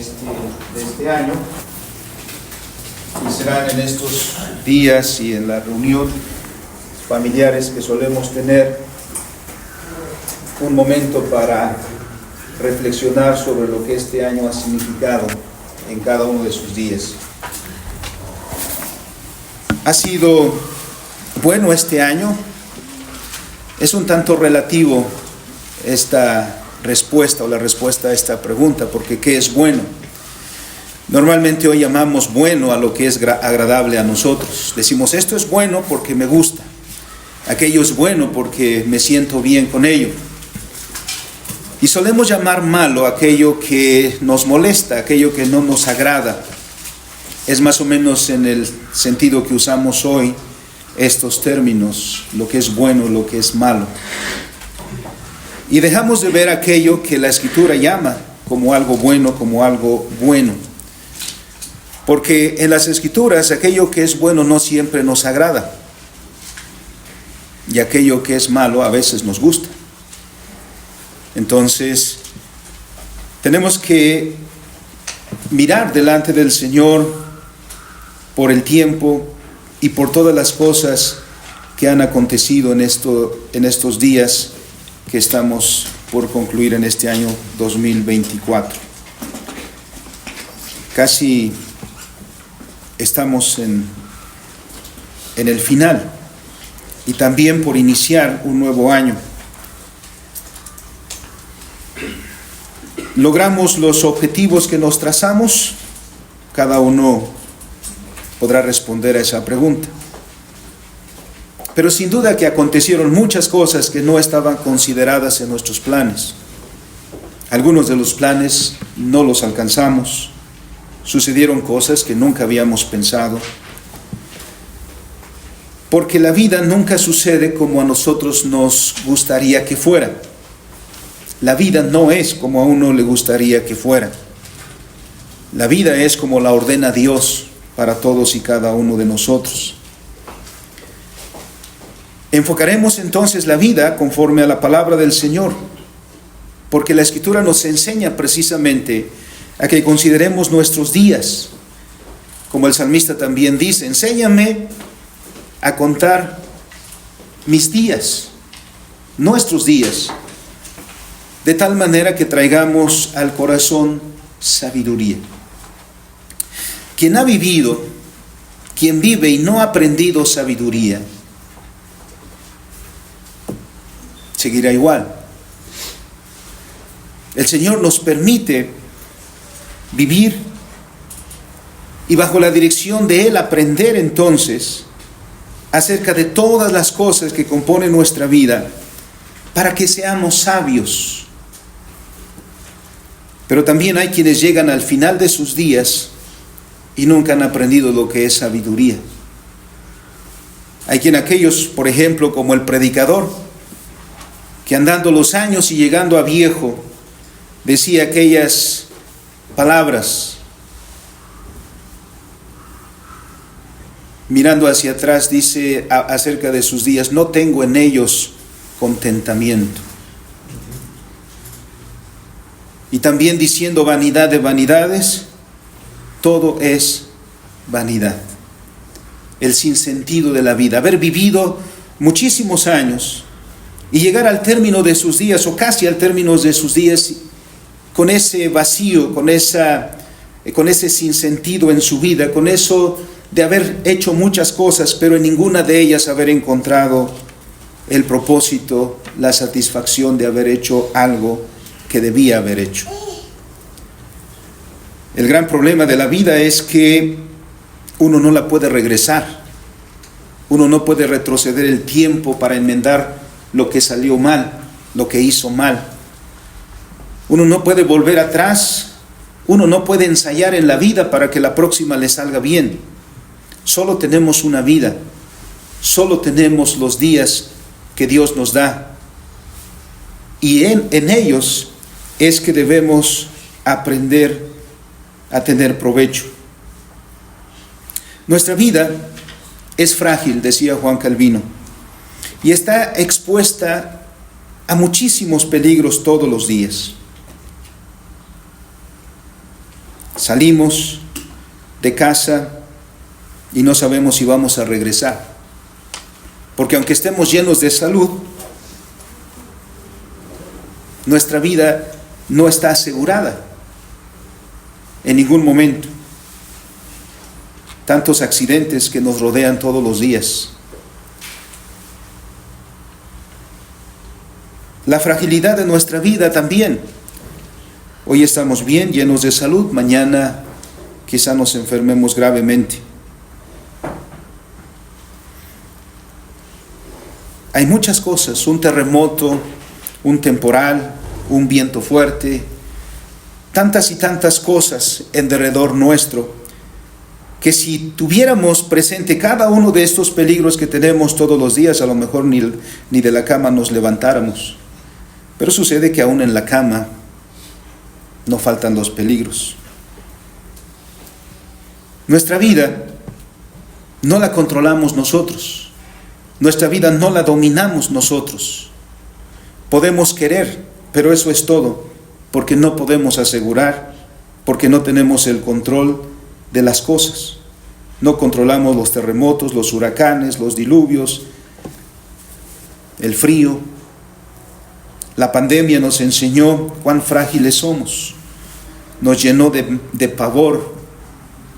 de este año, y serán en estos días y en la reunión familiares que solemos tener un momento para reflexionar sobre lo que este año ha significado en cada uno de sus días. ¿Ha sido bueno este año? Es un tanto relativo esta respuesta o la respuesta a esta pregunta, porque ¿qué es bueno? Normalmente hoy llamamos bueno a lo que es agradable a nosotros. Decimos, esto es bueno porque me gusta, aquello es bueno porque me siento bien con ello. Y solemos llamar malo aquello que nos molesta, aquello que no nos agrada. Es más o menos en el sentido que usamos hoy estos términos, lo que es bueno, lo que es malo. Y dejamos de ver aquello que la Escritura llama como algo bueno, como algo bueno. Porque en las Escrituras aquello que es bueno no siempre nos agrada. Y aquello que es malo a veces nos gusta. Entonces, tenemos que mirar delante del Señor por el tiempo y por todas las cosas que han acontecido en estos días que estamos por concluir en este año 2024. Casi estamos en el final y también por iniciar un nuevo año. ¿Logramos los objetivos que nos trazamos? Cada uno podrá responder a esa pregunta. Pero sin duda que acontecieron muchas cosas que no estaban consideradas en nuestros planes. Algunos de los planes no los alcanzamos. Sucedieron cosas que nunca habíamos pensado. Porque la vida nunca sucede como a nosotros nos gustaría que fuera. La vida no es como a uno le gustaría que fuera. La vida es como la ordena Dios para todos y cada uno de nosotros. Enfocaremos entonces la vida conforme a la palabra del Señor, porque la Escritura nos enseña precisamente a que consideremos nuestros días. Como el salmista también dice, enséñame a contar mis días, nuestros días, de tal manera que traigamos al corazón sabiduría. Quien ha vivido, quien vive y no ha aprendido sabiduría, seguirá igual. El Señor nos permite vivir y bajo la dirección de Él aprender entonces acerca de todas las cosas que componen nuestra vida para que seamos sabios. Pero también hay quienes llegan al final de sus días y nunca han aprendido lo que es sabiduría. Hay quien aquellos, por ejemplo, como el predicador, que andando los años y llegando a viejo, decía aquellas palabras, mirando hacia atrás, dice acerca de sus días, no tengo en ellos contentamiento. Y también diciendo vanidad de vanidades, todo es vanidad. El sinsentido de la vida, haber vivido muchísimos años y llegar al término de sus días o casi al término de sus días con ese vacío, con ese sinsentido en su vida, con eso de haber hecho muchas cosas, pero en ninguna de ellas haber encontrado el propósito, la satisfacción de haber hecho algo que debía haber hecho. El gran problema de la vida es que uno no la puede regresar. Uno no puede retroceder el tiempo para enmendar lo que salió mal, lo que hizo mal. Uno no puede volver atrás. Uno no puede ensayar en la vida para que la próxima le salga bien. Solo tenemos una vida. Solo tenemos los días que Dios nos da. Y en ellos es que debemos aprender a tener provecho. Nuestra vida es frágil, decía Juan Calvino, y está expuesta a muchísimos peligros todos los días. Salimos de casa y no sabemos si vamos a regresar. Porque aunque estemos llenos de salud, nuestra vida no está asegurada en ningún momento. Tantos accidentes que nos rodean todos los días. La fragilidad de nuestra vida también. Hoy estamos bien, llenos de salud, mañana quizá nos enfermemos gravemente. Hay muchas cosas, un terremoto, un temporal, un viento fuerte, tantas y tantas cosas en derredor nuestro, que si tuviéramos presente cada uno de estos peligros que tenemos todos los días, a lo mejor ni de la cama nos levantáramos. Pero sucede que aún en la cama no faltan los peligros. Nuestra vida no la controlamos nosotros. Nuestra vida no la dominamos nosotros. Podemos querer, pero eso es todo, porque no podemos asegurar, porque no tenemos el control de las cosas. No controlamos los terremotos, los huracanes, los diluvios, el frío. La pandemia nos enseñó cuán frágiles somos. Nos llenó de pavor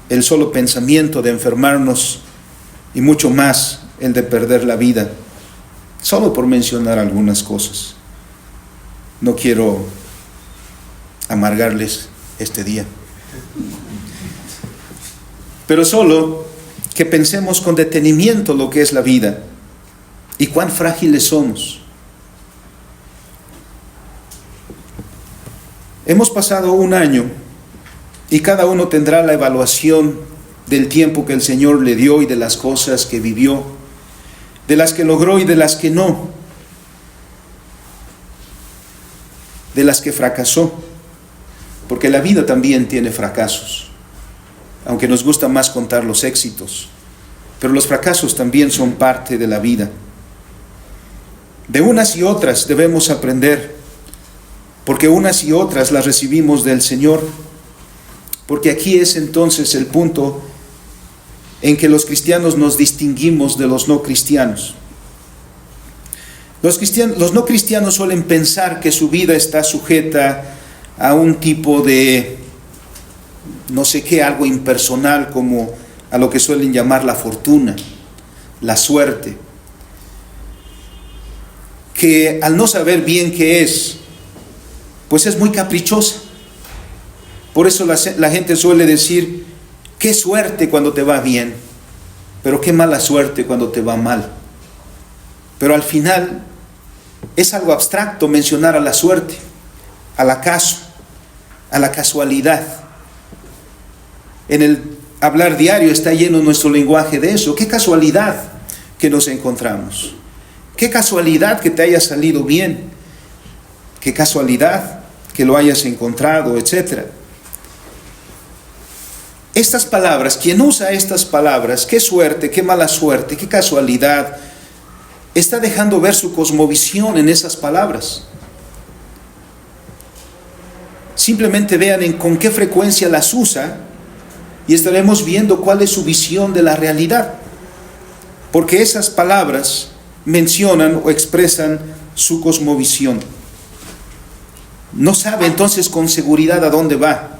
el solo pensamiento de enfermarnos y mucho más el de perder la vida, solo por mencionar algunas cosas. No quiero amargarles este día, pero solo que pensemos con detenimiento lo que es la vida y cuán frágiles somos. Hemos pasado un año y cada uno tendrá la evaluación del tiempo que el Señor le dio y de las cosas que vivió, de las que logró y de las que no, de las que fracasó, porque la vida también tiene fracasos, aunque nos gusta más contar los éxitos, pero los fracasos también son parte de la vida. De unas y otras debemos aprender, porque unas y otras las recibimos del Señor, porque aquí es entonces el punto en que los cristianos nos distinguimos de los no cristianos. Los no cristianos suelen pensar que su vida está sujeta a un tipo de, no sé qué, algo impersonal, como a lo que suelen llamar la fortuna, la suerte, que al no saber bien qué es, pues es muy caprichosa. Por eso la gente suele decir, qué suerte cuando te va bien, pero qué mala suerte cuando te va mal. Pero al final es algo abstracto mencionar a la suerte, al acaso, a la casualidad. En el hablar diario está lleno nuestro lenguaje de eso. Qué casualidad que nos encontramos. Qué casualidad que te haya salido bien. Qué casualidad que lo hayas encontrado, etc. Estas palabras, quien usa estas palabras, qué suerte, qué mala suerte, qué casualidad, está dejando ver su cosmovisión en esas palabras. Simplemente vean con qué frecuencia las usa y estaremos viendo cuál es su visión de la realidad. Porque esas palabras mencionan o expresan su cosmovisión. No sabe entonces con seguridad a dónde va.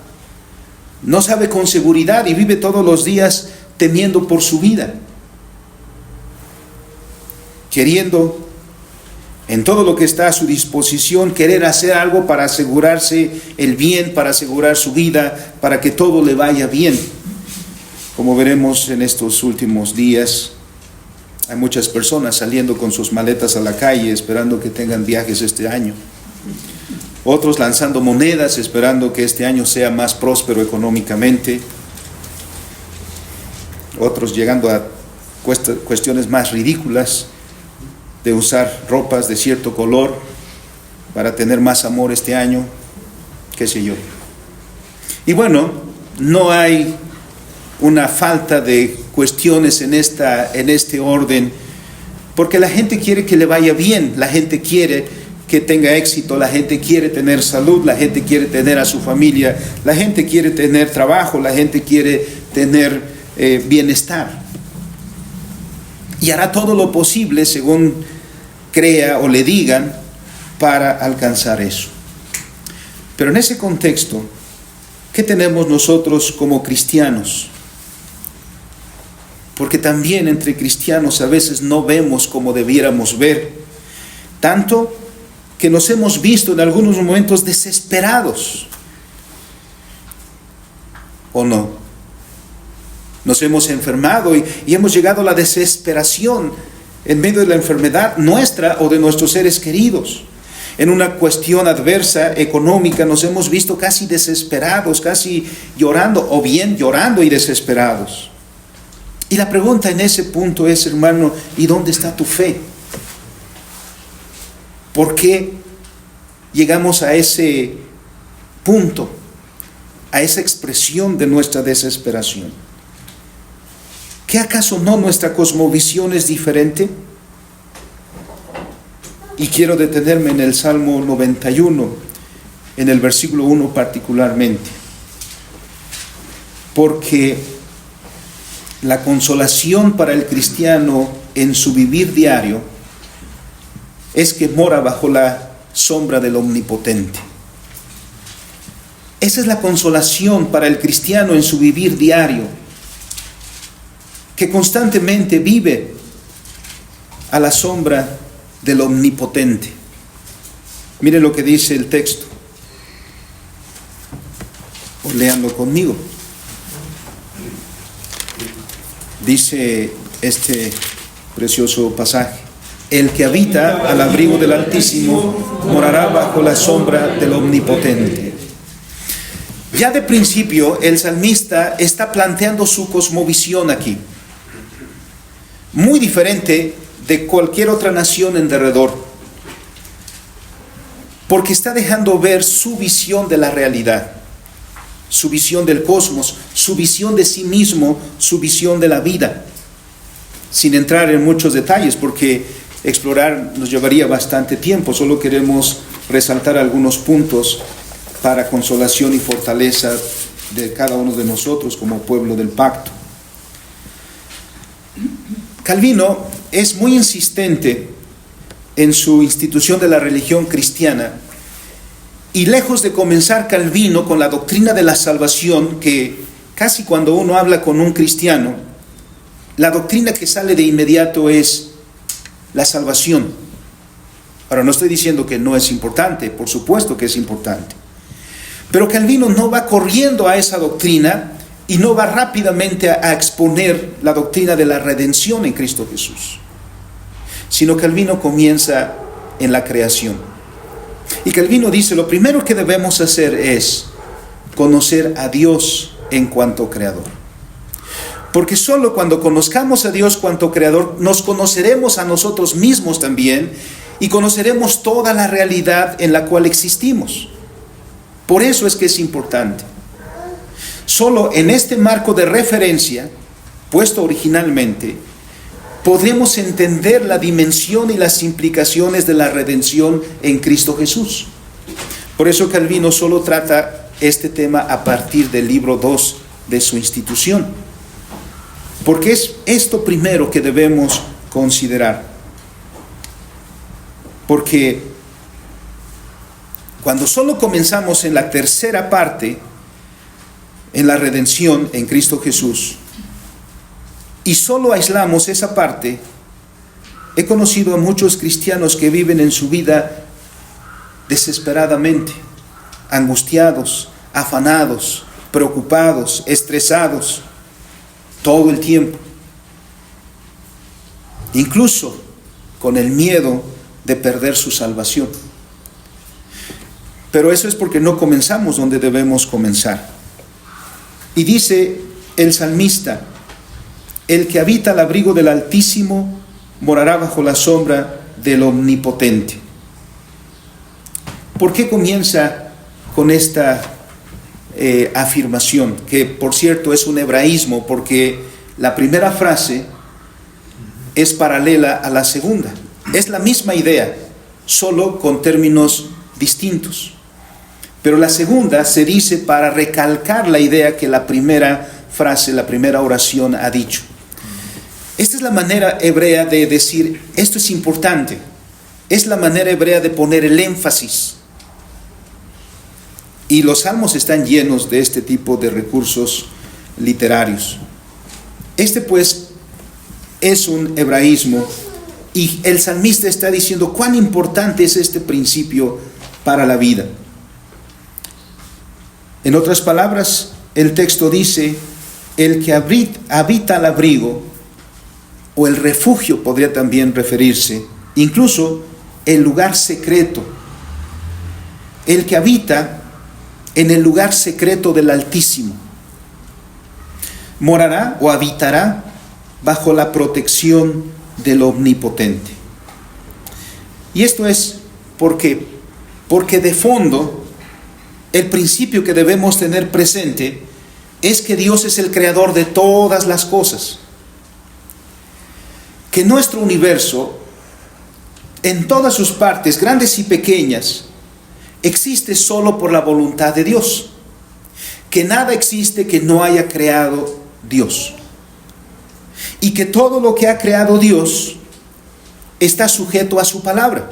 No sabe con seguridad y vive todos los días temiendo por su vida, queriendo en todo lo que está a su disposición, querer hacer algo para asegurarse el bien, para asegurar su vida, para que todo le vaya bien. Como veremos en estos últimos días, hay muchas personas saliendo con sus maletas a la calle esperando que tengan viajes este año. Otros lanzando monedas esperando que este año sea más próspero económicamente. Otros llegando a cuestiones más ridículas de usar ropas de cierto color para tener más amor este año, qué sé yo. Y bueno, no hay una falta de cuestiones en este orden, porque la gente quiere que le vaya bien, la gente quiere que tenga éxito, la gente quiere tener salud, la gente quiere tener a su familia, la gente quiere tener trabajo, la gente quiere tener bienestar. Y hará todo lo posible según crea o le digan para alcanzar eso. Pero en ese contexto, ¿qué tenemos nosotros como cristianos? Porque también entre cristianos a veces no vemos como debiéramos ver, tanto que nos hemos visto en algunos momentos desesperados, ¿o no? Nos hemos enfermado y hemos llegado a la desesperación en medio de la enfermedad nuestra o de nuestros seres queridos. En una cuestión adversa económica nos hemos visto casi desesperados, casi llorando, o bien llorando y desesperados. Y la pregunta en ese punto es, hermano, ¿y dónde está tu fe? ¿Por qué llegamos a ese punto, a esa expresión de nuestra desesperación? ¿Qué acaso no nuestra cosmovisión es diferente? Y quiero detenerme en el Salmo 91, en el versículo 1 particularmente, porque la consolación para el cristiano en su vivir diario es que mora bajo la sombra del Omnipotente. Esa es la consolación para el cristiano en su vivir diario, que constantemente vive a la sombra del Omnipotente. Mire lo que dice el texto. O léanlo conmigo. Dice este precioso pasaje: el que habita al abrigo del Altísimo morará bajo la sombra del Omnipotente. Ya de principio el salmista está planteando su cosmovisión aquí, muy diferente de cualquier otra nación en derredor, porque está dejando ver su visión de la realidad, su visión del cosmos, su visión de sí mismo, su visión de la vida, sin entrar en muchos detalles, porque explorar nos llevaría bastante tiempo. Solo queremos resaltar algunos puntos para consolación y fortaleza de cada uno de nosotros como pueblo del pacto. Calvino es muy insistente en su institución de la religión cristiana, y lejos de comenzar Calvino con la doctrina de la salvación, que casi cuando uno habla con un cristiano, la doctrina que sale de inmediato es la salvación. Ahora, no estoy diciendo que no es importante, por supuesto que es importante, pero Calvino no va corriendo a esa doctrina y no va rápidamente a exponer la doctrina de la redención en Cristo Jesús, sino Calvino comienza en la creación. Y Calvino dice, lo primero que debemos hacer es conocer a Dios en cuanto creador. Porque solo cuando conozcamos a Dios cuanto creador, nos conoceremos a nosotros mismos también, y conoceremos toda la realidad en la cual existimos. Por eso es que es importante. Solo en este marco de referencia, puesto originalmente, podremos entender la dimensión y las implicaciones de la redención en Cristo Jesús. Por eso Calvino solo trata este tema a partir del libro 2 de su institución, porque es esto primero que debemos considerar. Porque cuando solo comenzamos en la tercera parte, en la redención en Cristo Jesús, y solo aislamos esa parte, he conocido a muchos cristianos que viven en su vida desesperadamente, angustiados, afanados, preocupados, estresados, todo el tiempo, incluso con el miedo de perder su salvación. Pero eso es porque no comenzamos donde debemos comenzar. Y dice el salmista, el que habita al abrigo del Altísimo morará bajo la sombra del Omnipotente. ¿Por qué comienza con esta afirmación? Que por cierto es un hebraísmo, porque la primera frase es paralela a la segunda. Es la misma idea, solo con términos distintos. Pero la segunda se dice para recalcar la idea que la primera frase, la primera oración ha dicho. Esta es la manera hebrea de decir, esto es importante. Es la manera hebrea de poner el énfasis. Y los salmos están llenos de este tipo de recursos literarios. Este pues es un hebraísmo y el salmista está diciendo cuán importante es este principio para la vida. En otras palabras, el texto dice, el que habita al abrigo, o el refugio podría también referirse, incluso el lugar secreto, el que habita en el lugar secreto del Altísimo, morará o habitará bajo la protección del Omnipotente. Y esto es porque de fondo el principio que debemos tener presente es que Dios es el creador de todas las cosas, que nuestro universo en todas sus partes, grandes y pequeñas, existe solo por la voluntad de Dios, que nada existe que no haya creado Dios, y que todo lo que ha creado Dios está sujeto a su palabra.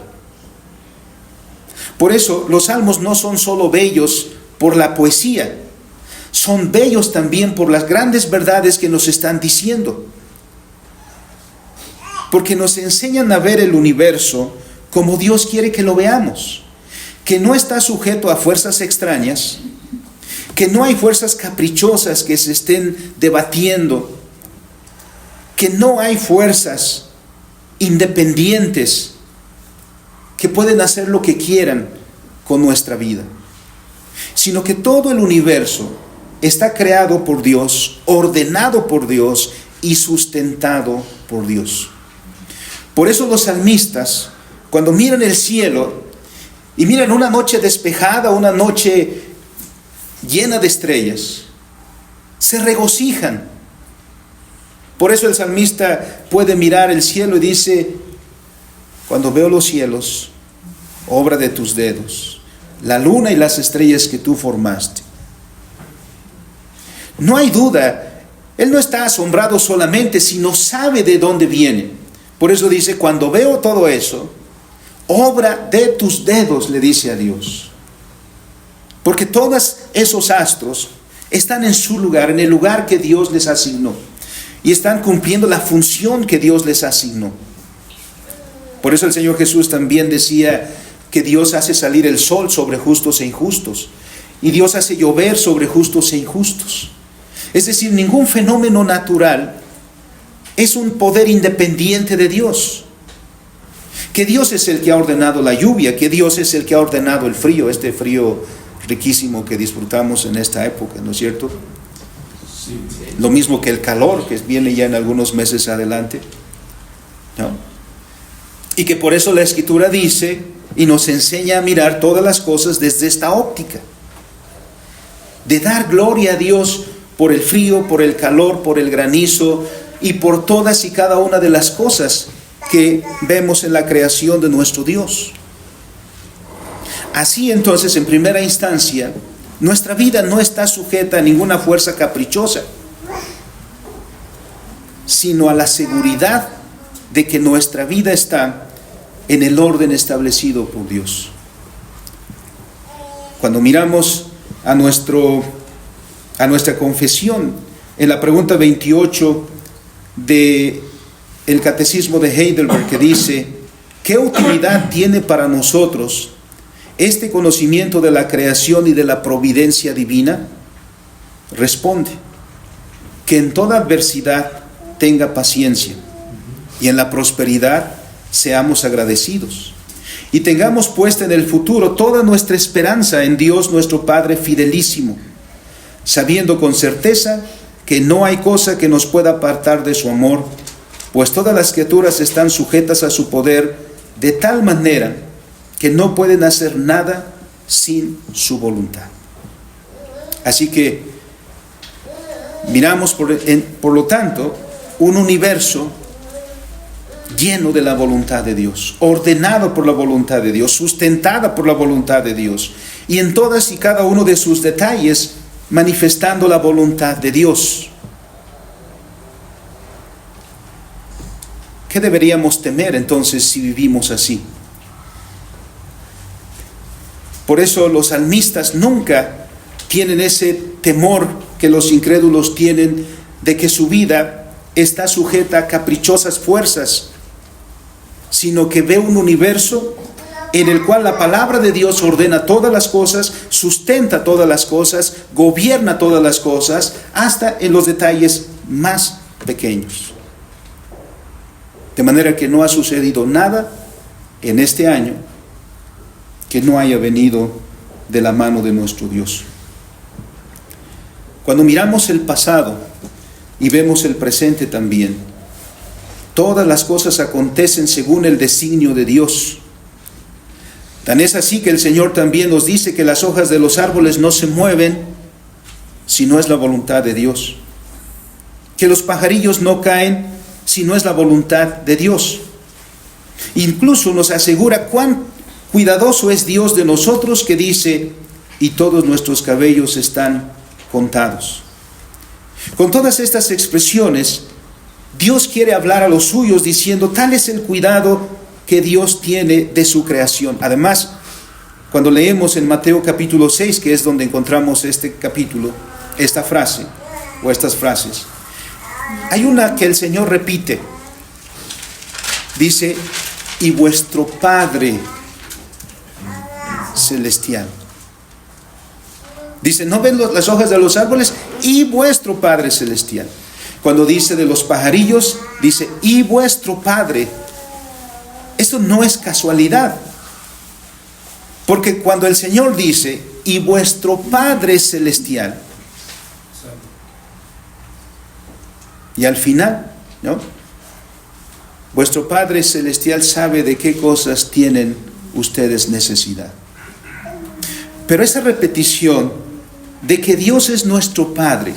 Por eso los salmos no son solo bellos por la poesía, son bellos también por las grandes verdades que nos están diciendo, porque nos enseñan a ver el universo como Dios quiere que lo veamos, que no está sujeto a fuerzas extrañas, que no hay fuerzas caprichosas que se estén debatiendo, que no hay fuerzas independientes que pueden hacer lo que quieran con nuestra vida, sino que todo el universo está creado por Dios, ordenado por Dios y sustentado por Dios. Por eso los salmistas, cuando miran el cielo y miran una noche despejada, una noche llena de estrellas, se regocijan. Por eso el salmista puede mirar el cielo y dice, cuando veo los cielos, obra de tus dedos, la luna y las estrellas que tú formaste. No hay duda, él no está asombrado solamente, sino sabe de dónde viene. Por eso dice, cuando veo todo eso, obra de tus dedos, le dice a Dios. Porque todos esos astros están en su lugar, en el lugar que Dios les asignó. Y están cumpliendo la función que Dios les asignó. Por eso el Señor Jesús también decía que Dios hace salir el sol sobre justos e injustos. Y Dios hace llover sobre justos e injustos. Es decir, ningún fenómeno natural es un poder independiente de Dios. Que Dios es el que ha ordenado la lluvia, que Dios es el que ha ordenado el frío, este frío riquísimo que disfrutamos en esta época, ¿no es cierto? Sí. Lo mismo que el calor que viene ya en algunos meses adelante, ¿no? Y que por eso la Escritura dice y nos enseña a mirar todas las cosas desde esta óptica, de dar gloria a Dios por el frío, por el calor, por el granizo y por todas y cada una de las cosas que vemos en la creación de nuestro Dios. Así entonces, en primera instancia, nuestra vida no está sujeta a ninguna fuerza caprichosa, sino a la seguridad de que nuestra vida está en el orden establecido por Dios. Cuando miramos a nuestra confesión, en la pregunta 28 del Catecismo de Heidelberg, que dice, ¿qué utilidad tiene para nosotros este conocimiento de la creación y de la providencia divina? Responde, que en toda adversidad tenga paciencia y en la prosperidad seamos agradecidos y tengamos puesta en el futuro toda nuestra esperanza en Dios nuestro Padre fidelísimo, sabiendo con certeza que no hay cosa que nos pueda apartar de su amor, pues todas las criaturas están sujetas a su poder de tal manera que no pueden hacer nada sin su voluntad. Así que miramos por lo tanto un universo lleno de la voluntad de Dios, ordenado por la voluntad de Dios, sustentada por la voluntad de Dios, y en todas y cada uno de sus detalles manifestando la voluntad de Dios. ¿Qué deberíamos temer entonces si vivimos así? Por eso los salmistas nunca tienen ese temor que los incrédulos tienen de que su vida está sujeta a caprichosas fuerzas, sino que ve un universo en el cual la palabra de Dios ordena todas las cosas, sustenta todas las cosas, gobierna todas las cosas, hasta en los detalles más pequeños. De manera que no ha sucedido nada en este año que no haya venido de la mano de nuestro Dios. Cuando miramos el pasado y vemos el presente también, todas las cosas acontecen según el designio de Dios. Tan es así que el Señor también nos dice que las hojas de los árboles no se mueven si no es la voluntad de Dios, que los pajarillos no caen si no es la voluntad de Dios. Incluso nos asegura cuán cuidadoso es Dios de nosotros, que dice: y todos nuestros cabellos están contados. Con todas estas expresiones, Dios quiere hablar a los suyos diciendo: tal es el cuidado que Dios tiene de su creación. Además, cuando leemos en Mateo capítulo 6, que es donde encontramos este capítulo, esta frase o estas frases, hay una que el Señor repite. Dice: y vuestro Padre celestial. Dice: ¿no ven las hojas de los árboles? Y vuestro Padre celestial. Cuando dice de los pajarillos, dice: y vuestro Padre. Eso no es casualidad. Porque cuando el Señor dice: y vuestro Padre celestial, y al final, ¿no?, vuestro Padre celestial sabe de qué cosas tienen ustedes necesidad. Pero esa repetición de que Dios es nuestro Padre,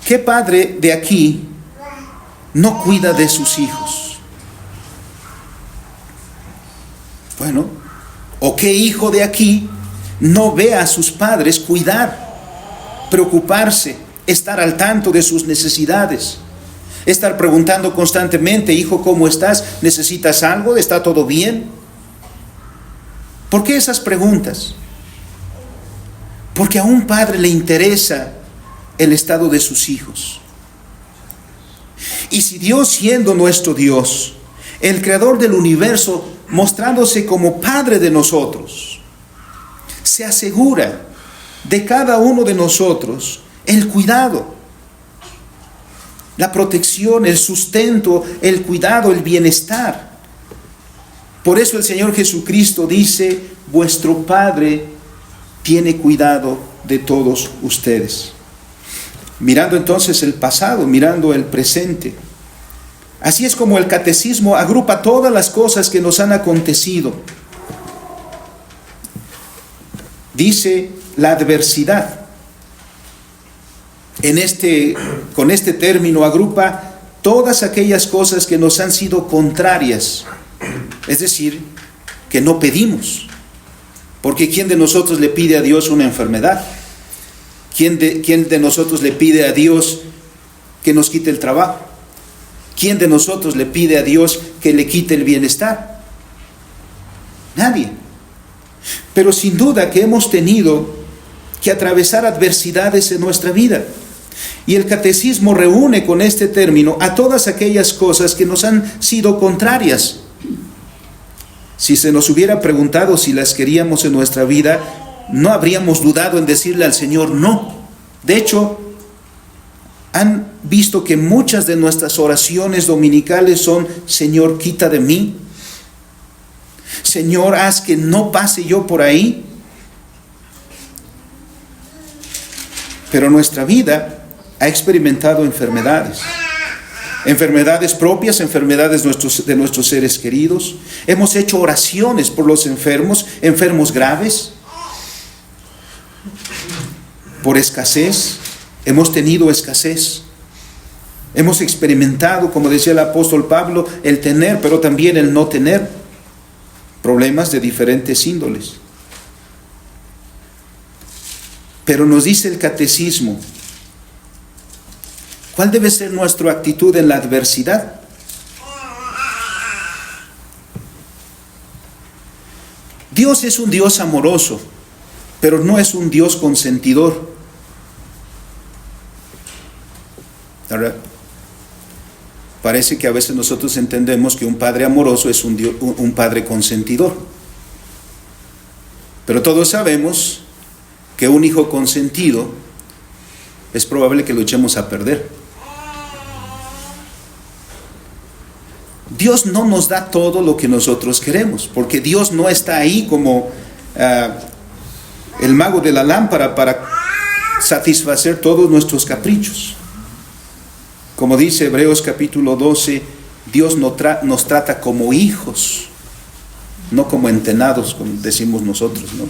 ¿qué padre de aquí no cuida de sus hijos? Bueno, ¿o qué hijo de aquí no ve a sus padres cuidar, preocuparse, estar al tanto de sus necesidades, estar preguntando constantemente: hijo, ¿cómo estás? ¿Necesitas algo? ¿Está todo bien? ¿Por qué esas preguntas? Porque a un padre le interesa el estado de sus hijos. Y si Dios, siendo nuestro Dios, el creador del universo, mostrándose como Padre de nosotros, se asegura de cada uno de nosotros el cuidado, la protección, el sustento, el cuidado, el bienestar. Por eso el Señor Jesucristo dice: vuestro Padre tiene cuidado de todos ustedes. Mirando entonces el pasado, mirando el presente, así es como el catecismo agrupa todas las cosas que nos han acontecido. Dice: la adversidad. Con este término agrupa todas aquellas cosas que nos han sido contrarias, es decir, que no pedimos. Porque ¿quién de nosotros le pide a Dios una enfermedad? ¿Quién de nosotros le pide a Dios que nos quite el trabajo? ¿Quién de nosotros le pide a Dios que le quite el bienestar? Nadie. Pero sin duda que hemos tenido que atravesar adversidades en nuestra vida. Y el catecismo reúne con este término a todas aquellas cosas que nos han sido contrarias. Si se nos hubiera preguntado si las queríamos en nuestra vida, no habríamos dudado en decirle al Señor no. De hecho, han visto que muchas de nuestras oraciones dominicales son: Señor, quita de mí. Señor, haz que no pase yo por ahí. Pero nuestra vida ha experimentado enfermedades propias, enfermedades de nuestros seres queridos. Hemos hecho oraciones por los enfermos graves, por escasez. Hemos tenido escasez. Hemos experimentado, como decía el apóstol Pablo, el tener, pero también el no tener problemas de diferentes índoles. Pero nos dice el catecismo, ¿cuál debe ser nuestra actitud en la adversidad? Dios es un Dios amoroso, pero no es un Dios consentidor. Ahora, parece que a veces nosotros entendemos que un padre amoroso es un padre consentidor. Pero todos sabemos que un hijo consentido es probable que lo echemos a perder. Dios no nos da todo lo que nosotros queremos, porque Dios no está ahí como el mago de la lámpara para satisfacer todos nuestros caprichos. Como dice Hebreos capítulo 12, Dios nos trata como hijos, no como entenados, como decimos nosotros, ¿no?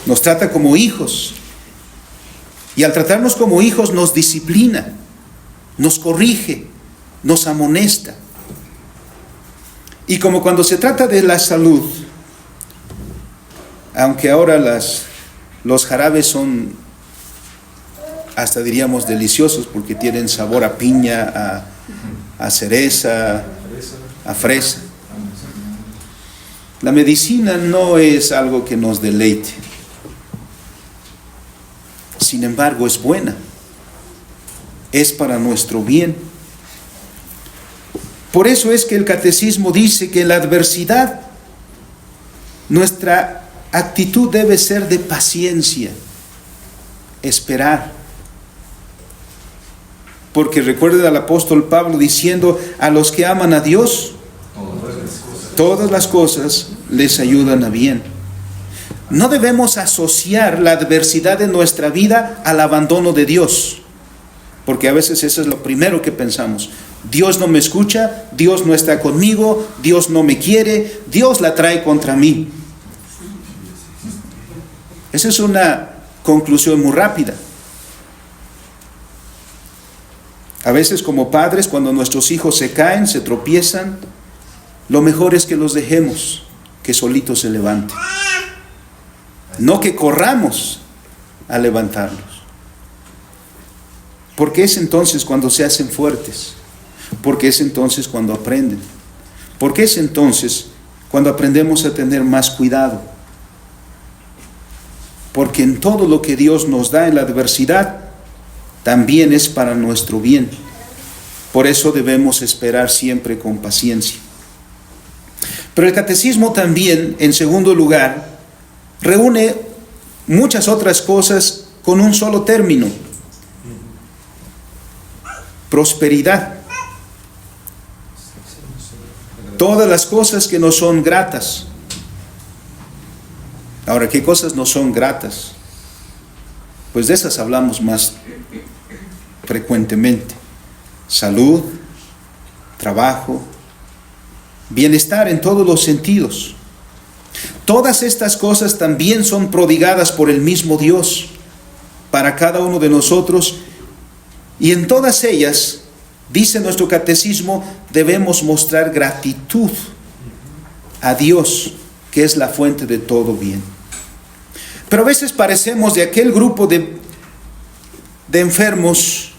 Nos trata como hijos. Y al tratarnos como hijos nos disciplina, nos corrige, nos amonesta. Y como cuando se trata de la salud, aunque ahora los jarabes son, hasta diríamos, deliciosos porque tienen sabor a piña, a cereza, a fresa. La medicina no es algo que nos deleite. Sin embargo, es buena. Es para nuestro bien. Por eso es que el catecismo dice que en la adversidad nuestra actitud debe ser de paciencia, esperar. Porque recuerden al apóstol Pablo diciendo, a los que aman a Dios, todas las cosas les ayudan a bien. No debemos asociar la adversidad de nuestra vida al abandono de Dios, porque a veces eso es lo primero que pensamos. Dios no me escucha, Dios no está conmigo, Dios no me quiere, Dios la trae contra mí. Esa es una conclusión muy rápida. A veces como padres, cuando nuestros hijos se caen, se tropiezan, lo mejor es que los dejemos, que solitos se levanten. No que corramos a levantarlos. Porque es entonces cuando se hacen fuertes. Porque es entonces cuando aprenden. Porque es entonces cuando aprendemos a tener más cuidado. Porque en todo lo que Dios nos da en la adversidad, también es para nuestro bien. Por eso debemos esperar siempre con paciencia. Pero el catecismo también, en segundo lugar, reúne muchas otras cosas con un solo término: prosperidad. Todas las cosas que no son gratas. Ahora, ¿qué cosas no son gratas? Pues de esas hablamos más frecuentemente. Salud, trabajo, bienestar en todos los sentidos. Todas estas cosas también son prodigadas por el mismo Dios para cada uno de nosotros, y en todas ellas, dice nuestro catecismo, debemos mostrar gratitud a Dios, que es la fuente de todo bien. Pero a veces parecemos de aquel grupo de enfermos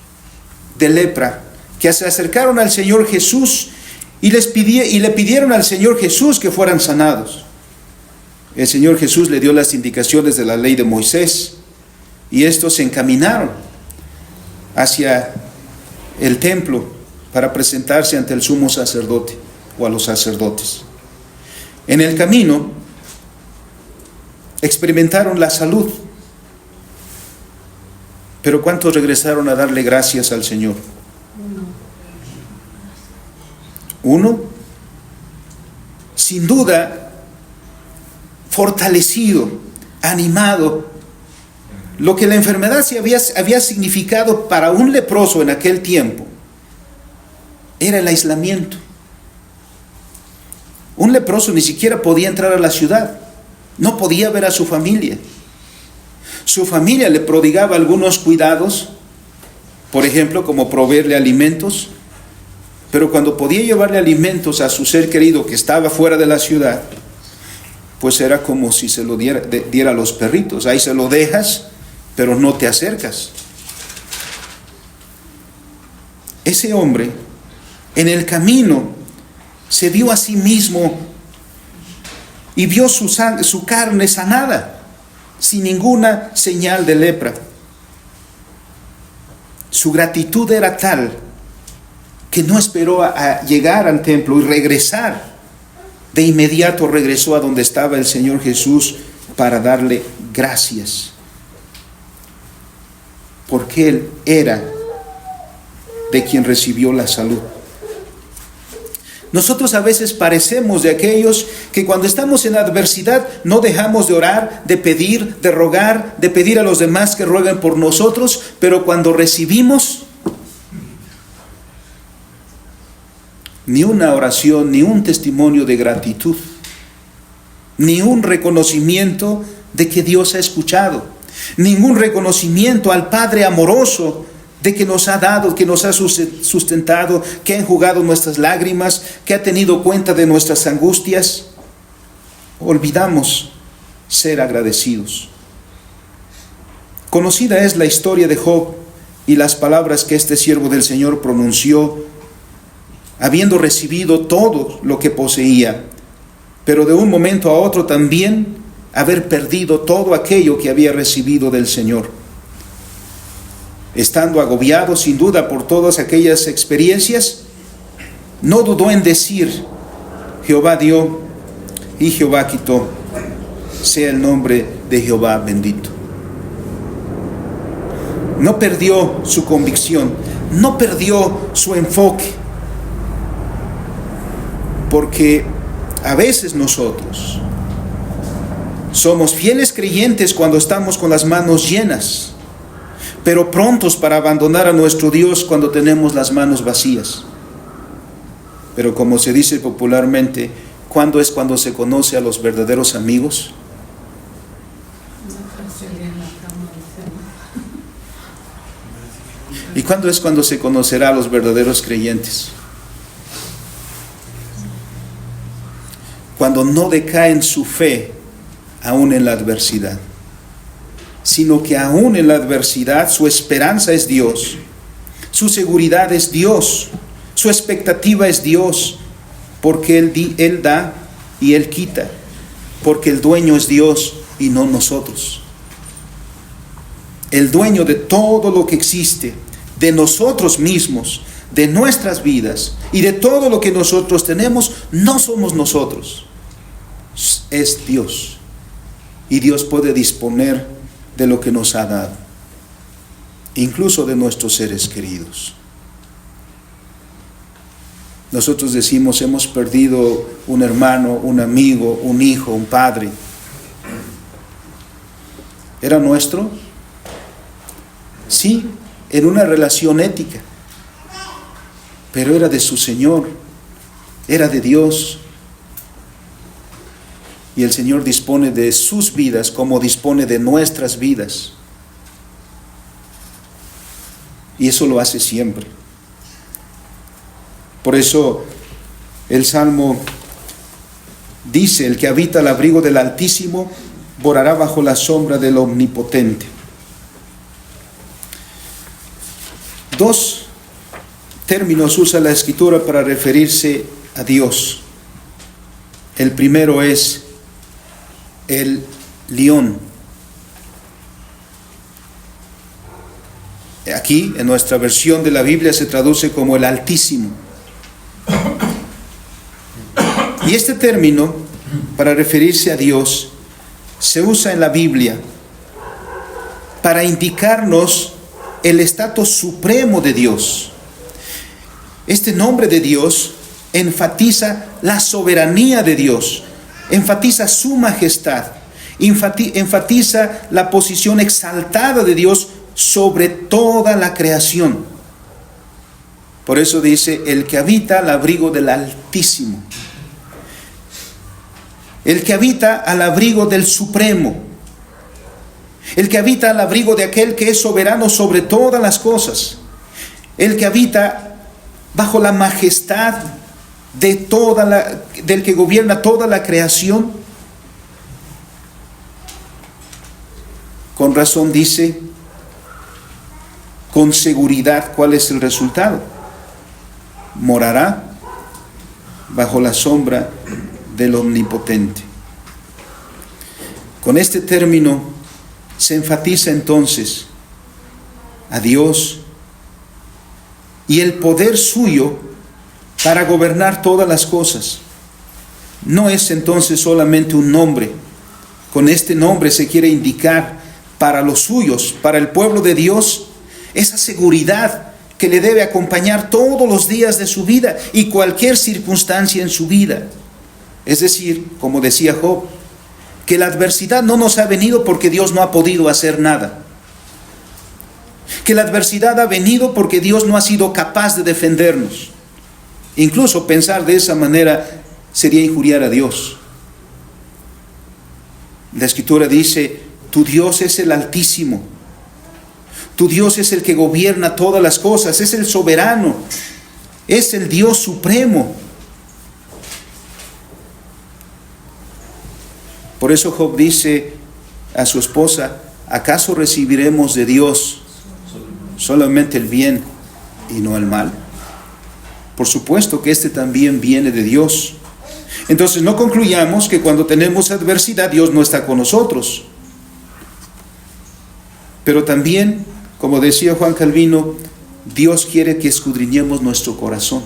de lepra que se acercaron al Señor Jesús y le pidieron al Señor Jesús que fueran sanados. El Señor Jesús le dio las indicaciones de la ley de Moisés y estos se encaminaron hacia el templo para presentarse ante el sumo sacerdote o a los sacerdotes. En el camino experimentaron la salud, pero ¿cuántos regresaron a darle gracias al Señor? Uno, sin duda, fortalecido, animado. Lo que la enfermedad había significado para un leproso en aquel tiempo era el aislamiento. Un leproso ni siquiera podía entrar a la ciudad, no podía ver a su familia. Su familia le prodigaba algunos cuidados Por ejemplo, como proveerle alimentos. Pero cuando podía llevarle alimentos a su ser querido que estaba fuera de la ciudad, pues era como si se lo diera a los perritos. Ahí se lo dejas, pero no te acercas. Ese hombre, en el camino, se vio a sí mismo y vio su carne sanada, sin ninguna señal de lepra. Su gratitud era tal que no esperó a llegar al templo y regresar. De inmediato regresó a donde estaba el Señor Jesús para darle gracias. Porque Él era de quien recibió la salud. Nosotros a veces parecemos de aquellos que cuando estamos en adversidad no dejamos de orar, de pedir, de rogar, de pedir a los demás que rueguen por nosotros, pero cuando recibimos, ni una oración, ni un testimonio de gratitud, ni un reconocimiento de que Dios ha escuchado, ningún reconocimiento al Padre amoroso de que nos ha dado, que nos ha sustentado, que ha enjugado nuestras lágrimas, que ha tenido cuenta de nuestras angustias. Olvidamos ser agradecidos. Conocida es la historia de Job y las palabras que este siervo del Señor pronunció, habiendo recibido todo lo que poseía, pero de un momento a otro también haber perdido todo aquello que había recibido del Señor. Estando agobiado sin duda por todas aquellas experiencias, no dudó en decir: Jehová dio y Jehová quitó, sea el nombre de Jehová bendito. No perdió su convicción, no perdió su enfoque, porque a veces nosotros somos fieles creyentes cuando estamos con las manos llenas, pero prontos para abandonar a nuestro Dios cuando tenemos las manos vacías. Pero como se dice popularmente, ¿cuándo es cuando se conoce a los verdaderos amigos? ¿Y cuándo es cuando se conocerá a los verdaderos creyentes? Cuando no decaen su fe aún en la adversidad, sino que aún en la adversidad su esperanza es Dios, su seguridad es Dios, su expectativa es Dios, porque Él da y Él quita, porque el dueño es Dios y no nosotros. El dueño de todo lo que existe, de nosotros mismos, de nuestras vidas y de todo lo que nosotros tenemos, no somos nosotros, es Dios. Y Dios puede disponer de lo que nos ha dado, incluso de nuestros seres queridos. Nosotros decimos: hemos perdido un hermano, un amigo, un hijo, un padre. ¿Era nuestro? Sí, en una relación ética, pero era de su Señor, era de Dios. Y el Señor dispone de sus vidas como dispone de nuestras vidas. Y eso lo hace siempre. Por eso el Salmo dice: el que habita al abrigo del Altísimo morará bajo la sombra del Omnipotente. Dos términos usa la Escritura para referirse a Dios. El primero es el león. Aquí, en nuestra versión de la Biblia, se traduce como el Altísimo. Y este término, para referirse a Dios, se usa en la Biblia para indicarnos el estatus supremo de Dios. Este nombre de Dios enfatiza la soberanía de Dios, enfatiza su majestad, enfatiza la posición exaltada de Dios sobre toda la creación. Por eso dice: el que habita al abrigo del Altísimo, el que habita al abrigo del Supremo, el que habita al abrigo de aquel que es soberano sobre todas las cosas, el que habita bajo la majestad del que gobierna toda la creación. Con razón dice, con seguridad, ¿cuál es el resultado? Morará bajo la sombra del Omnipotente. Con este término se enfatiza entonces a Dios y el poder suyo para gobernar todas las cosas. No es entonces solamente un nombre. Con este nombre se quiere indicar para los suyos, para el pueblo de Dios, esa seguridad que le debe acompañar todos los días de su vida y cualquier circunstancia en su vida. Es decir, como decía Job, que la adversidad no nos ha venido porque Dios no ha podido hacer nada. Que la adversidad ha venido porque Dios no ha sido capaz de defendernos. Incluso pensar de esa manera sería injuriar a Dios. La Escritura dice, tu Dios es el Altísimo. Tu Dios es el que gobierna todas las cosas, es el soberano, es el Dios supremo. Por eso Job dice a su esposa, ¿acaso recibiremos de Dios solamente el bien y no el mal? Por supuesto que este también viene de Dios. Entonces no concluyamos que cuando tenemos adversidad Dios no está con nosotros. Pero también, como decía Juan Calvino, Dios quiere que escudriñemos nuestro corazón.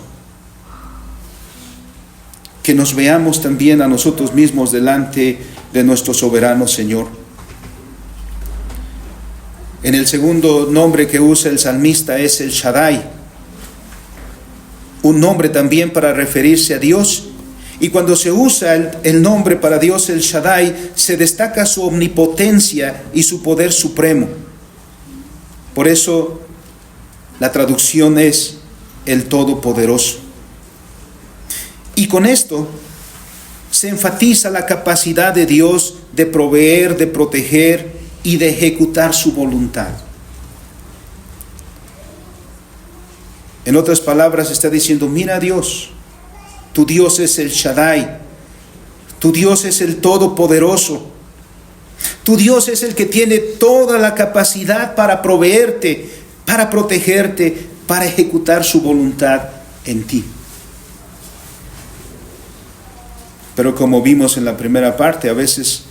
Que nos veamos también a nosotros mismos delante de nuestro soberano Señor. En el segundo nombre que usa el salmista es el Shaddai, un nombre también para referirse a Dios. Y cuando se usa el nombre para Dios, el Shaddai, se destaca su omnipotencia y su poder supremo. Por eso la traducción es el Todopoderoso. Y con esto se enfatiza la capacidad de Dios de proveer, de proteger y de ejecutar su voluntad. En otras palabras está diciendo, mira a Dios, tu Dios es el Shaddai, tu Dios es el Todopoderoso, tu Dios es el que tiene toda la capacidad para proveerte, para protegerte, para ejecutar su voluntad en ti. Pero como vimos en la primera parte, a veces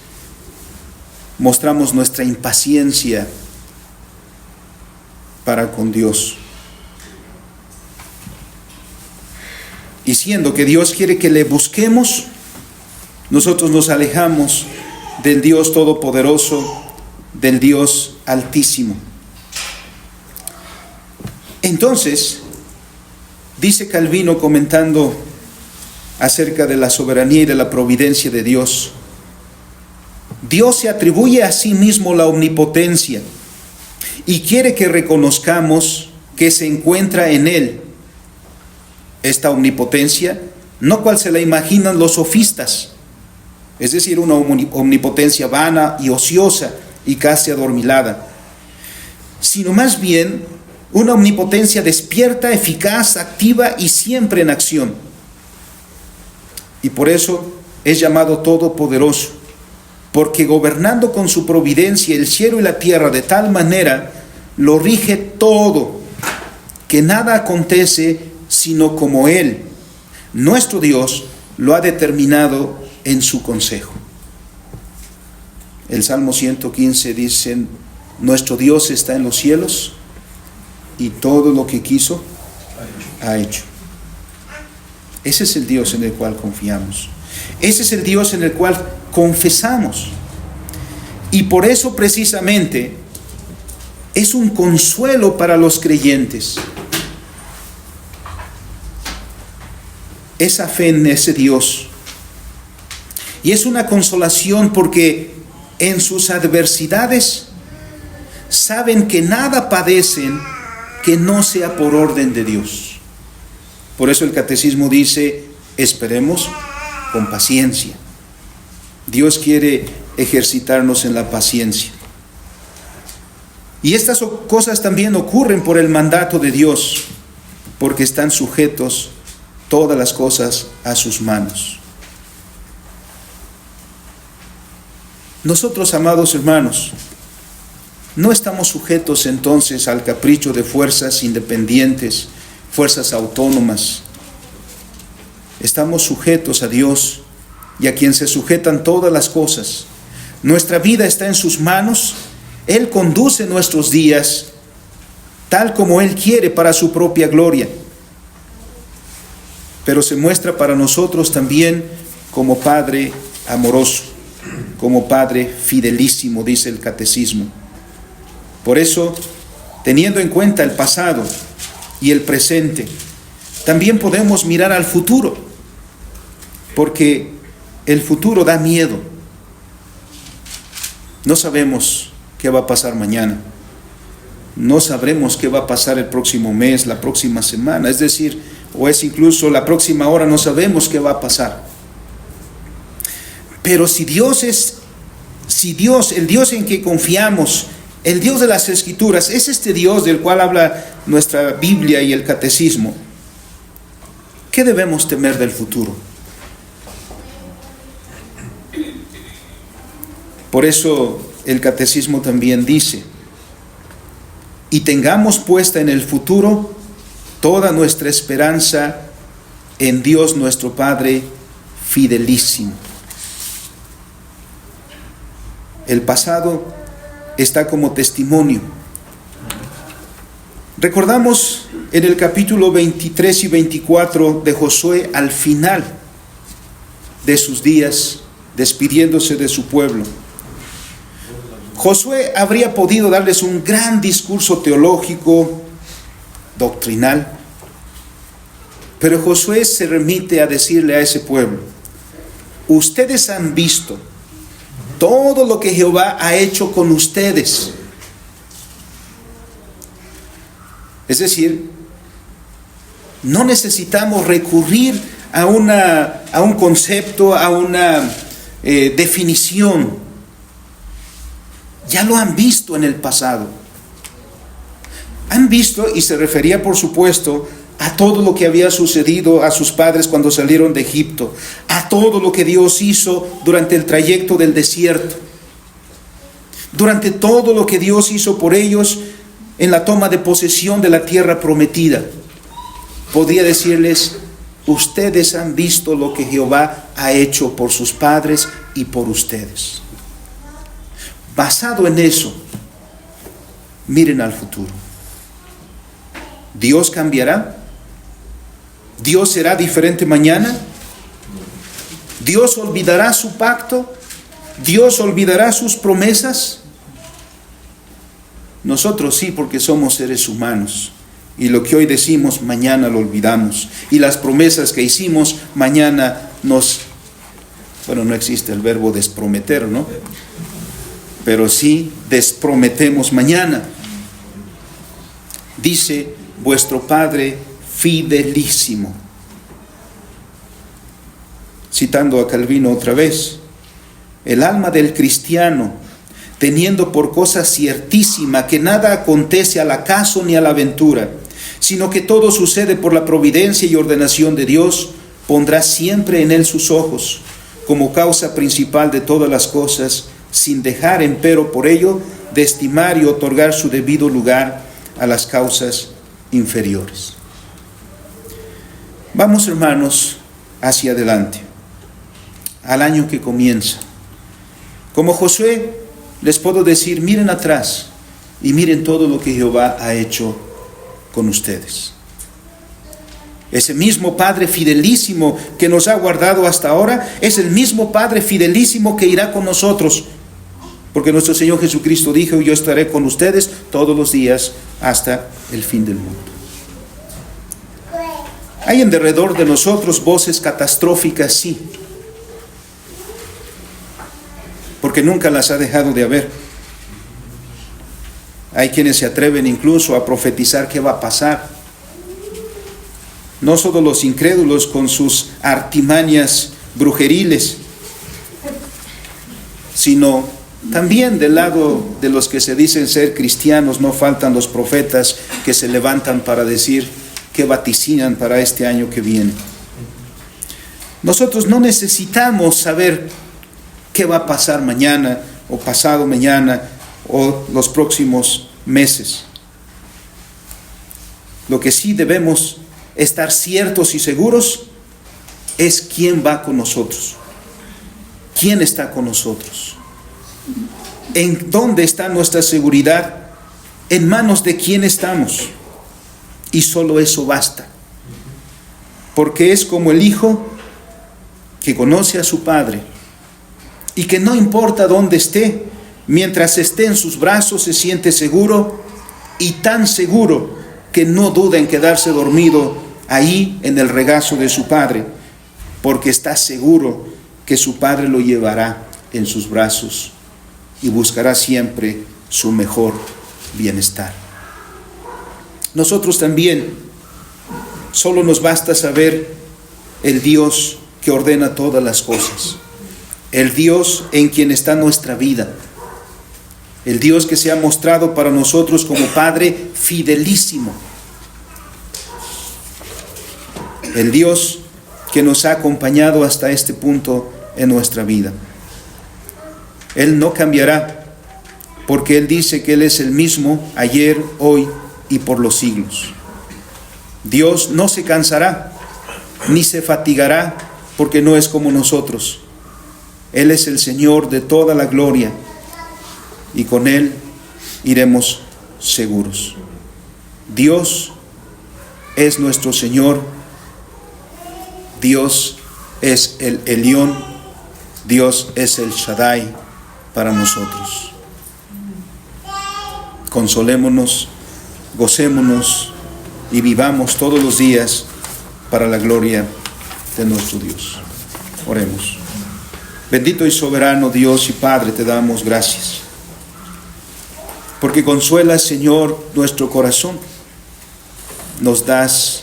mostramos nuestra impaciencia para con Dios. Y siendo que Dios quiere que le busquemos, nosotros nos alejamos del Dios Todopoderoso, del Dios Altísimo. Entonces, dice Calvino comentando acerca de la soberanía y de la providencia de Dios, Dios se atribuye a sí mismo la omnipotencia y quiere que reconozcamos que se encuentra en Él esta omnipotencia, no cual se la imaginan los sofistas, es decir, una omnipotencia vana y ociosa y casi adormilada, sino más bien una omnipotencia despierta, eficaz, activa y siempre en acción. Y por eso es llamado Todopoderoso, porque gobernando con su providencia el cielo y la tierra de tal manera, lo rige todo, que nada acontece sino como Él, nuestro Dios, lo ha determinado en su consejo. El Salmo 115 dice, nuestro Dios está en los cielos y todo lo que quiso ha hecho. Ese es el Dios en el cual confiamos. Ese es el Dios en el cual confesamos. Y por eso precisamente es un consuelo para los creyentes. Esa fe en ese Dios. Y es una consolación porque en sus adversidades saben que nada padecen que no sea por orden de Dios. Por eso el catecismo dice, esperemos con paciencia. Dios quiere ejercitarnos en la paciencia. Y estas cosas también ocurren por el mandato de Dios, porque están sujetos todas las cosas a sus manos. Nosotros, amados hermanos, no estamos sujetos entonces al capricho de fuerzas independientes, fuerzas autónomas. Estamos sujetos a Dios y a quien se sujetan todas las cosas. Nuestra vida está en sus manos. Él conduce nuestros días tal como Él quiere para su propia gloria. Pero se muestra para nosotros también como Padre amoroso, como Padre fidelísimo, dice el Catecismo. Por eso, teniendo en cuenta el pasado y el presente, también podemos mirar al futuro, porque el futuro da miedo. No sabemos qué va a pasar mañana. No sabremos qué va a pasar el próximo mes, la próxima semana, es decir, o es incluso la próxima hora, no sabemos qué va a pasar. Pero si Dios, el Dios en que confiamos, el Dios de las Escrituras, es este Dios del cual habla nuestra Biblia y el Catecismo, ¿qué debemos temer del futuro? Por eso el Catecismo también dice: y tengamos puesta en el futuro toda nuestra esperanza en Dios nuestro Padre fidelísimo. El pasado está como testimonio. Recordamos en el capítulo 23 y 24 de Josué, al final de sus días, despidiéndose de su pueblo. Josué habría podido darles un gran discurso teológico, doctrinal, pero Josué se remite a decirle a ese pueblo: ustedes han visto todo lo que Jehová ha hecho con ustedes. Es decir, no necesitamos recurrir a un concepto, a una definición. Ya lo han visto en el pasado. Han visto, y se refería por supuesto a todo lo que había sucedido a sus padres cuando salieron de Egipto, a todo lo que Dios hizo durante el trayecto del desierto, durante todo lo que Dios hizo por ellos en la toma de posesión de la tierra prometida. Podría decirles: ustedes han visto lo que Jehová ha hecho por sus padres y por ustedes. Basado en eso, miren al futuro. ¿Dios cambiará? ¿Dios será diferente mañana? ¿Dios olvidará su pacto? ¿Dios olvidará sus promesas? Nosotros sí, porque somos seres humanos. Y lo que hoy decimos, mañana lo olvidamos. Y las promesas que hicimos, mañana no existe el verbo desprometer, ¿no? Pero sí desprometemos mañana. Dice: vuestro Padre fidelísimo. Citando a Calvino otra vez: el alma del cristiano, teniendo por cosa ciertísima que nada acontece al acaso ni a la aventura, sino que todo sucede por la providencia y ordenación de Dios, pondrá siempre en él sus ojos, como causa principal de todas las cosas, sin dejar empero por ello de estimar y otorgar su debido lugar a las causas inferiores. Vamos, hermanos, hacia adelante, al año que comienza. Como Josué, les puedo decir: miren atrás y miren todo lo que Jehová ha hecho con ustedes. Ese mismo Padre fidelísimo que nos ha guardado hasta ahora es el mismo Padre fidelísimo que irá con nosotros, porque nuestro Señor Jesucristo dijo: yo estaré con ustedes todos los días hasta el fin del mundo. Hay en derredor de nosotros voces catastróficas, sí, porque nunca las ha dejado de haber. Hay quienes se atreven incluso a profetizar qué va a pasar. No solo los incrédulos con sus artimañas brujeriles, sino También del lado de los que se dicen ser cristianos no faltan los profetas que se levantan para decir que vaticinan para este año que viene. Nosotros no necesitamos saber qué va a pasar mañana o pasado mañana o los próximos meses. Lo que sí debemos estar ciertos y seguros es quién va con nosotros, quién está con nosotros, en dónde está nuestra seguridad, en manos de quién estamos. Y solo eso basta, porque es como el hijo que conoce a su padre y que no importa dónde esté, mientras esté en sus brazos se siente seguro, y tan seguro que no duda en quedarse dormido ahí en el regazo de su padre, porque está seguro que su padre lo llevará en sus brazos y buscará siempre su mejor bienestar. Nosotros también solo nos basta saber el Dios que ordena todas las cosas, el Dios en quien está nuestra vida, el Dios que se ha mostrado para nosotros como Padre fidelísimo, el Dios que nos ha acompañado hasta este punto en nuestra vida. Él no cambiará, porque Él dice que Él es el mismo ayer, hoy y por los siglos. Dios no se cansará, ni se fatigará, porque no es como nosotros. Él es el Señor de toda la gloria, y con Él iremos seguros. Dios es nuestro Señor, Dios es el Elión, Dios es el Shaddai para nosotros. Consolémonos, gocémonos y vivamos todos los días para la gloria de nuestro Dios. Oremos. Bendito y soberano Dios y Padre, te damos gracias, porque consuelas, Señor, nuestro corazón, nos das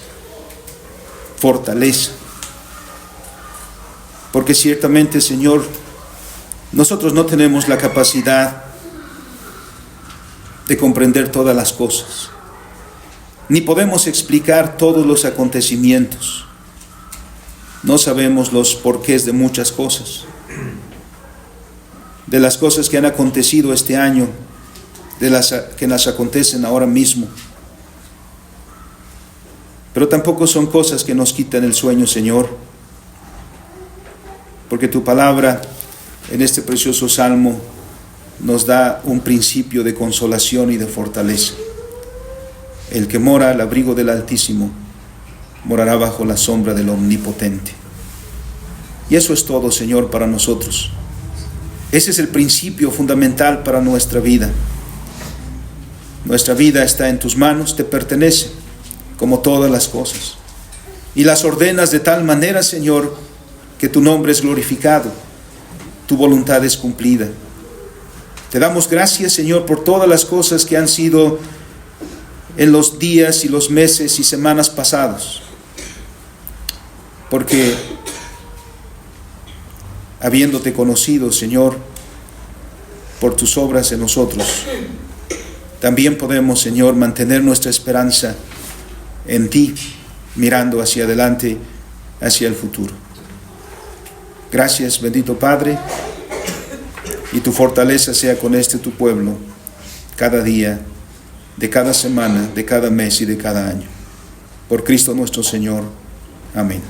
fortaleza, porque ciertamente, Señor, nosotros no tenemos la capacidad de comprender todas las cosas, ni podemos explicar todos los acontecimientos. No sabemos los porqués de muchas cosas, de las cosas que han acontecido este año, de las que nos acontecen ahora mismo. Pero tampoco son cosas que nos quitan el sueño, Señor, porque tu palabra en este precioso salmo nos da un principio de consolación y de fortaleza. El que mora al abrigo del Altísimo morará bajo la sombra del Omnipotente. Y eso es todo, Señor, para nosotros. Ese es el principio fundamental para nuestra vida. Nuestra vida está en tus manos, te pertenece, como todas las cosas. Y las ordenas de tal manera, Señor, que tu nombre es glorificado, tu voluntad es cumplida. Te damos gracias, Señor, por todas las cosas que han sido en los días y los meses y semanas pasados, porque habiéndote conocido, Señor, por tus obras en nosotros, también podemos, Señor, mantener nuestra esperanza en ti, mirando hacia adelante, hacia el futuro. Gracias, bendito Padre, y tu fortaleza sea con tu pueblo, cada día, de cada semana, de cada mes y de cada año. Por Cristo nuestro Señor. Amén.